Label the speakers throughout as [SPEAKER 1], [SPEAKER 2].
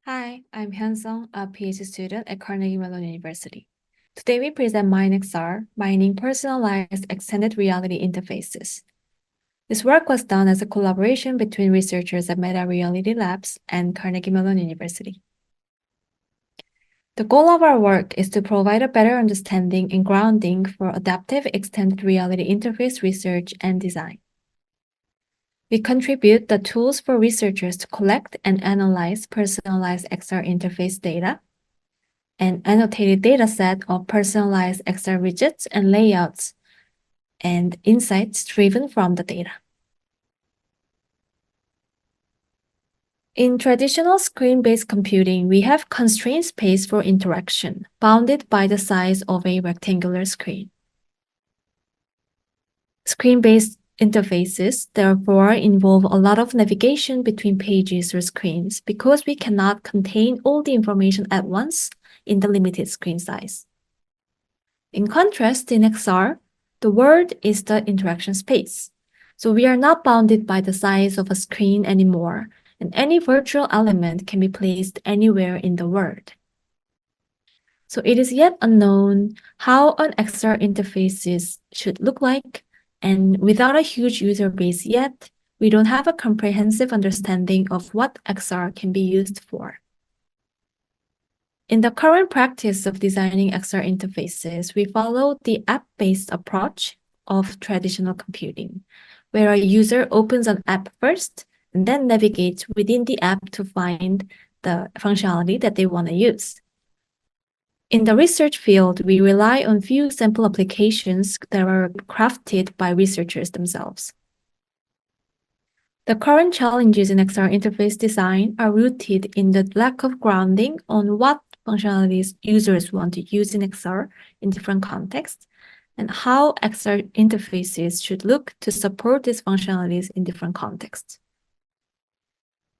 [SPEAKER 1] Hi, I'm Hyunsung, a PhD student at Carnegie Mellon University. Today we present MineXR, mining personalized extended reality interfaces. This work was done as a collaboration between researchers at Meta Reality Labs and Carnegie Mellon University. The goal of our work is to provide a better understanding and grounding for adaptive extended reality interface research and design. We contribute the tools for researchers to collect and analyze personalized XR interface data, an annotated dataset of personalized XR widgets and layouts, and insights driven from the data. In traditional screen-based computing, we have constrained space for interaction, bounded by the size of a rectangular screen. Screen-based interfaces, therefore, involve a lot of navigation between pages or screens because we cannot contain all the information at once in the limited screen size. In contrast, in XR, the world is the interaction space. So we are not bounded by the size of a screen anymore, and any virtual element can be placed anywhere in the world. So it is yet unknown how an XR interface should look like, and without a huge user base yet, we don't have a comprehensive understanding of what XR can be used for. In the current practice of designing XR interfaces, we follow the app-based approach of traditional computing, where a user opens an app first and then navigates within the app to find the functionality that they want to use. In the research field, we rely on few sample applications that are crafted by researchers themselves. The current challenges in XR interface design are rooted in the lack of grounding on what functionalities users want to use in XR in different contexts, and how XR interfaces should look to support these functionalities in different contexts.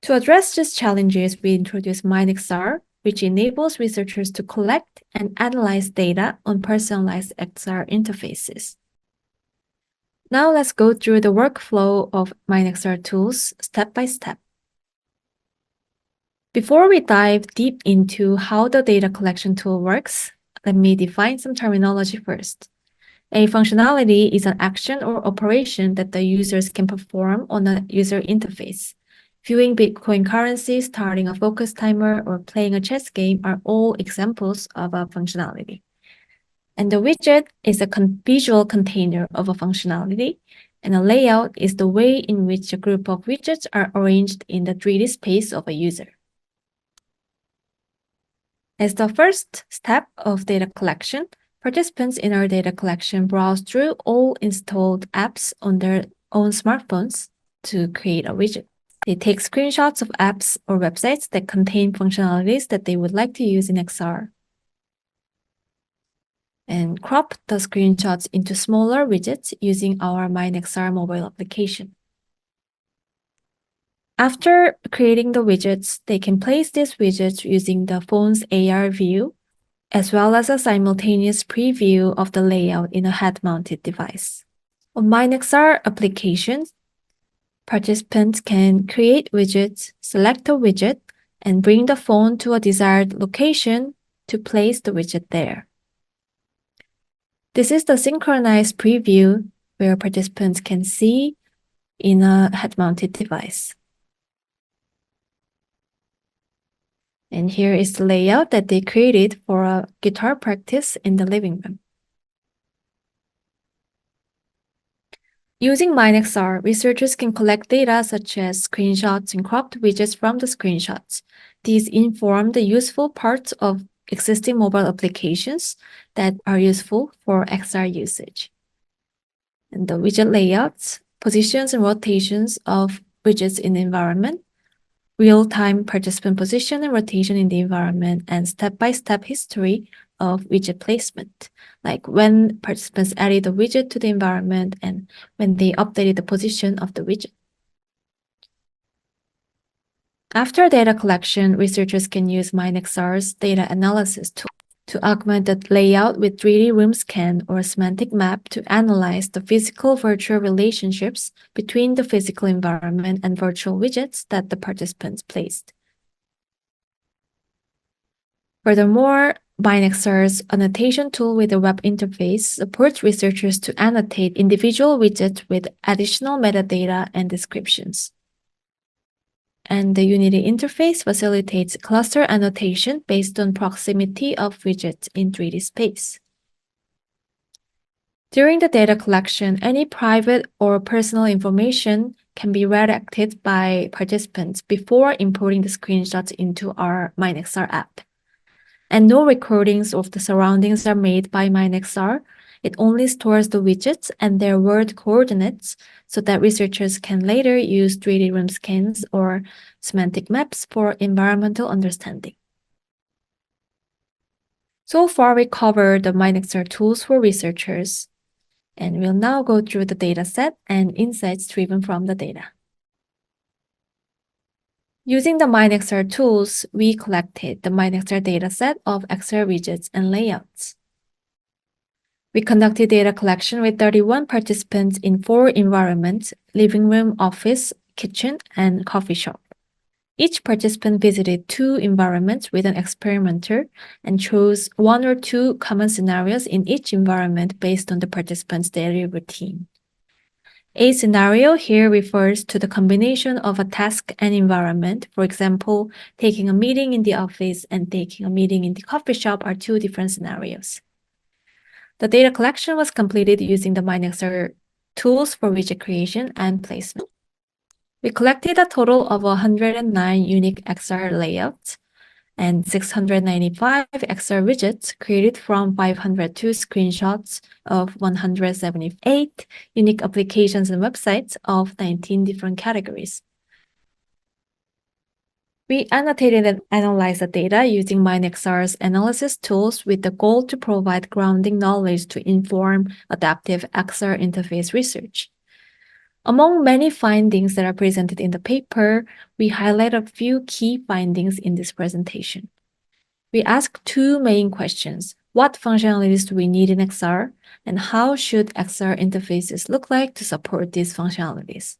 [SPEAKER 1] To address these challenges, we introduced MineXR, which enables researchers to collect and analyze data on personalized XR interfaces. Now let's go through the workflow of MineXR tools step by step. Before we dive deep into how the data collection tool works, let me define some terminology first. A functionality is an action or operation that the users can perform on a user interface. Viewing Bitcoin currency, starting a focus timer, or playing a chess game are all examples of a functionality. And the widget is a visual container of a functionality, and a layout is the way in which a group of widgets are arranged in the 3D space of a user. As the first step of data collection, participants in our data collection browse through all installed apps on their own smartphones to create a widget. They take screenshots of apps or websites that contain functionalities that they would like to use in XR, and crop the screenshots into smaller widgets using our MineXR mobile application. After creating the widgets, they can place these widgets using the phone's AR view, as well as a simultaneous preview of the layout in a head-mounted device. On MineXR applications, participants can create widgets, select a widget, and bring the phone to a desired location to place the widget there. This is the synchronized preview where participants can see in a head-mounted device. And here is the layout that they created for a guitar practice in the living room. Using MineXR, researchers can collect data such as screenshots and cropped widgets from the screenshots. These inform the useful parts of existing mobile applications that are useful for XR usage. And the widget layouts, positions and rotations of widgets in the environment, real-time participant position and rotation in the environment, and step-by-step history of widget placement, like when participants added a widget to the environment and when they updated the position of the widget. After data collection, researchers can use MineXR's data analysis tool to augment the layout with 3D room scan or semantic map to analyze the physical-virtual relationships between the physical environment and virtual widgets that the participants placed. Furthermore, MineXR's annotation tool with a web interface supports researchers to annotate individual widgets with additional metadata and descriptions. And the Unity interface facilitates cluster annotation based on proximity of widgets in 3D space. During the data collection, any private or personal information can be redacted by participants before importing the screenshots into our MineXR app. And no recordings of the surroundings are made by MineXR. It only stores the widgets and their world coordinates so that researchers can later use 3D room scans or semantic maps for environmental understanding. So far, we covered the MineXR tools for researchers, and we'll now go through the dataset and insights driven from the data. Using the MineXR tools, we collected the MineXR dataset of XR widgets and layouts. We conducted data collection with 31 participants in 4 environments: living room, office, kitchen, and coffee shop. Each participant visited 2 environments with an experimenter and chose 1 or 2 common scenarios in each environment based on the participant's daily routine. A scenario here refers to the combination of a task and environment. For example, taking a meeting in the office and taking a meeting in the coffee shop are 2 different scenarios. The data collection was completed using the MineXR tools for widget creation and placement. We collected a total of 109 unique XR layouts and 695 XR widgets created from 502 screenshots of 178 unique applications and websites of 19 different categories. We annotated and analyzed the data using MineXR's analysis tools with the goal to provide grounding knowledge to inform adaptive XR interface research. Among many findings that are presented in the paper, we highlight a few key findings in this presentation. We ask 2 main questions: what functionalities do we need in XR, and how should XR interfaces look like to support these functionalities?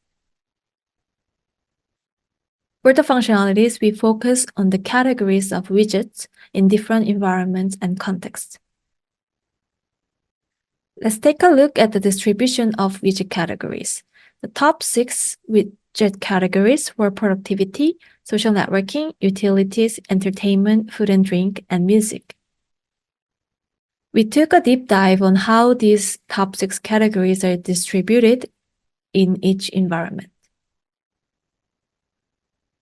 [SPEAKER 1] For the functionalities, we focus on the categories of widgets in different environments and contexts. Let's take a look at the distribution of widget categories. The top 6 widget categories were productivity, social networking, utilities, entertainment, food and drink, and music. We took a deep dive on how these top 6 categories are distributed in each environment.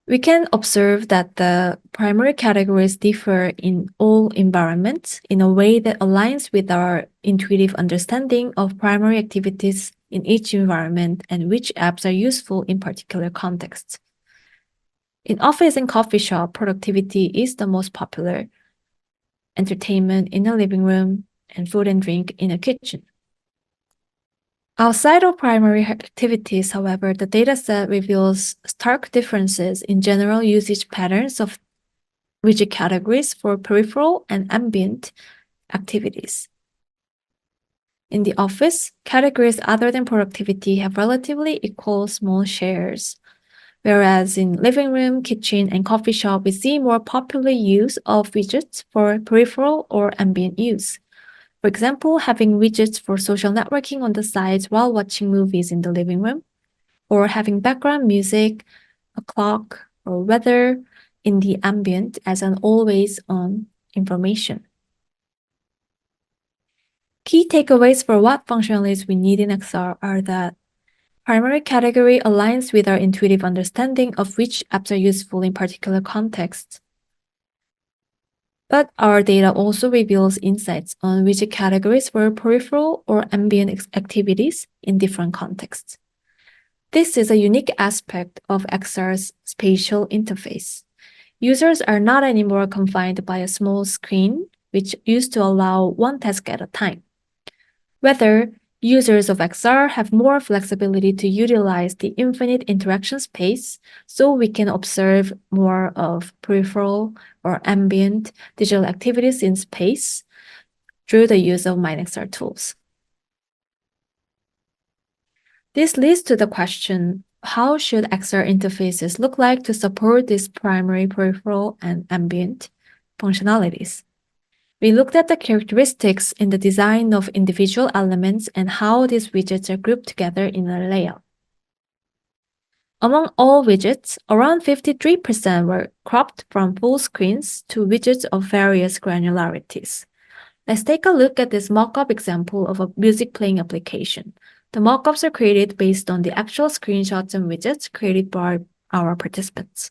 [SPEAKER 1] We can observe that the primary categories differ in all environments in a way that aligns with our intuitive understanding of primary activities in each environment and which apps are useful in particular contexts. In office and coffee shop, productivity is the most popular, entertainment in a living room, and food and drink in a kitchen. Outside of primary activities, however, the dataset reveals stark differences in general usage patterns of widget categories for peripheral and ambient activities. In the office, categories other than productivity have relatively equal small shares, whereas in living room, kitchen, and coffee shop, we see more popular use of widgets for peripheral or ambient use. For example, having widgets for social networking on the sides while watching movies in the living room, or having background music, a clock, or weather in the ambient as an always-on information. Key takeaways for what functionalities we need in XR are that primary category aligns with our intuitive understanding of which apps are useful in particular contexts. But our data also reveals insights on widget categories for peripheral or ambient activities in different contexts. This is a unique aspect of XR's spatial interface. Users are not anymore confined by a small screen, which used to allow one task at a time. Rather, users of XR have more flexibility to utilize the infinite interaction space, so we can observe more of peripheral or ambient digital activities in space through the use of MineXR tools. This leads to the question, how should XR interfaces look like to support these primary, peripheral, and ambient functionalities. We looked at the characteristics in the design of individual elements and how these widgets are grouped together in a layout. Among all widgets, around 53% were cropped from full screens to widgets of various granularities. Let's take a look at this mock-up example of a music playing application. The mock-ups are created based on the actual screenshots and widgets created by our participants.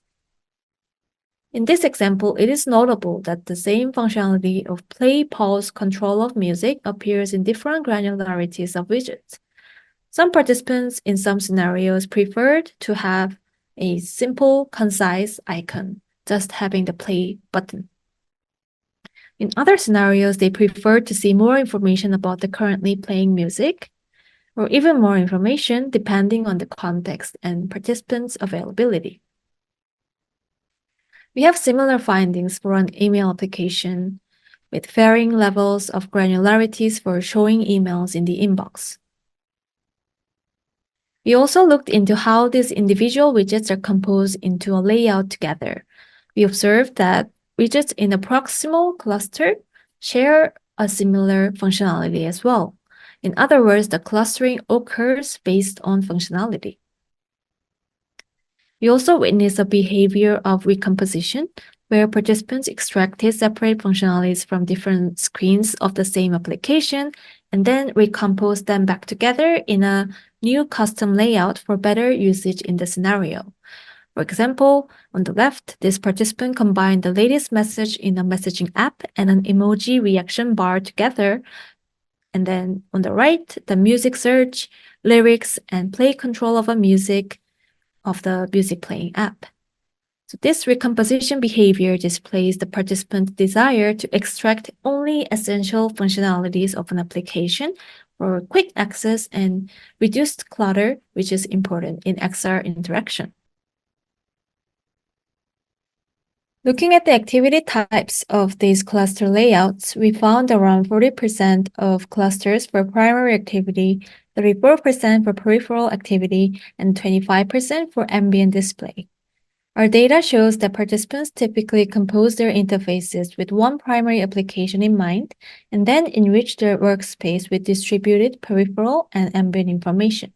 [SPEAKER 1] In this example, it is notable that the same functionality of play, pause, control of music appears in different granularities of widgets. Some participants in some scenarios preferred to have a simple, concise icon, just having the play button. In other scenarios, they preferred to see more information about the currently playing music, or even more information depending on the context and participants' availability. We have similar findings for an email application with varying levels of granularities for showing emails in the inbox. We also looked into how these individual widgets are composed into a layout together. We observed that widgets in a proximal cluster share a similar functionality as well. In other words, the clustering occurs based on functionality. We also witnessed a behavior of recomposition, where participants extracted separate functionalities from different screens of the same application and then recomposed them back together in a new custom layout for better usage in the scenario. For example, on the left, this participant combined the latest message in a messaging app and an emoji reaction bar together. And then on the right, the music search, lyrics, and play control of a music of the music playing app. So this recomposition behavior displays the participant's desire to extract only essential functionalities of an application for quick access and reduced clutter, which is important in XR interaction. Looking at the activity types of these cluster layouts, we found around 40% of clusters for primary activity, 34% for peripheral activity, and 25% for ambient display. Our data shows that participants typically compose their interfaces with one primary application in mind, and then enrich their workspace with distributed peripheral and ambient information.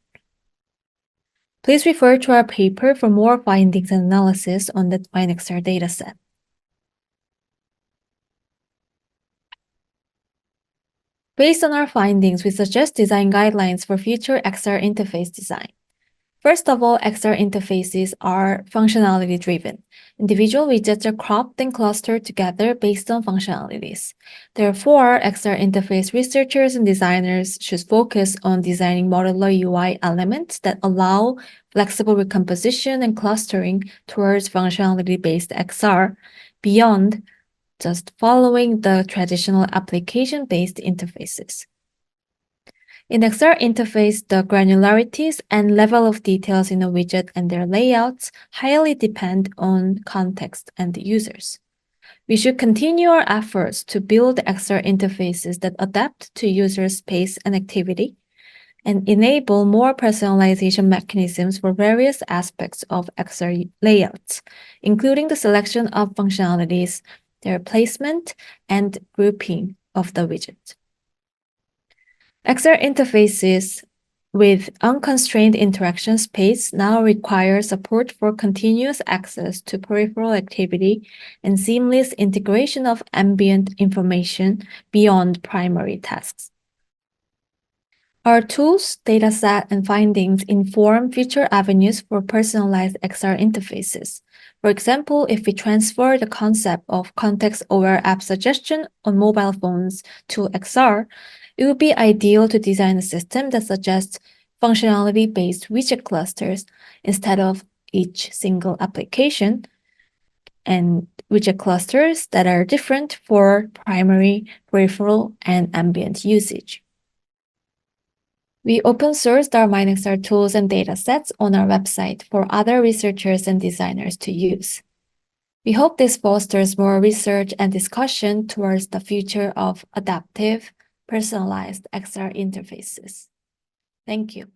[SPEAKER 1] Please refer to our paper for more findings and analysis on the MineXR dataset. Based on our findings, we suggest design guidelines for future XR interface design. First of all, XR interfaces are functionality-driven. Individual widgets are cropped and clustered together based on functionalities. Therefore, XR interface researchers and designers should focus on designing modular UI elements that allow flexible recomposition and clustering towards functionality-based XR beyond just following the traditional application-based interfaces. In XR interface, the granularities and level of details in a widget and their layouts highly depend on context and the users. We should continue our efforts to build XR interfaces that adapt to user space and activity, and enable more personalization mechanisms for various aspects of XR layouts, including the selection of functionalities, their placement, and grouping of the widget. XR interfaces with unconstrained interaction space now require support for continuous access to peripheral activity and seamless integration of ambient information beyond primary tasks. Our tools, dataset, and findings inform future avenues for personalized XR interfaces. For example, if we transfer the concept of context-aware app suggestion on mobile phones to XR, it would be ideal to design a system that suggests functionality-based widget clusters instead of each single application, and widget clusters that are different for primary, peripheral, and ambient usage. We open-sourced our MineXR tools and datasets on our website for other researchers and designers to use. We hope this fosters more research and discussion towards the future of adaptive, personalized XR interfaces. Thank you.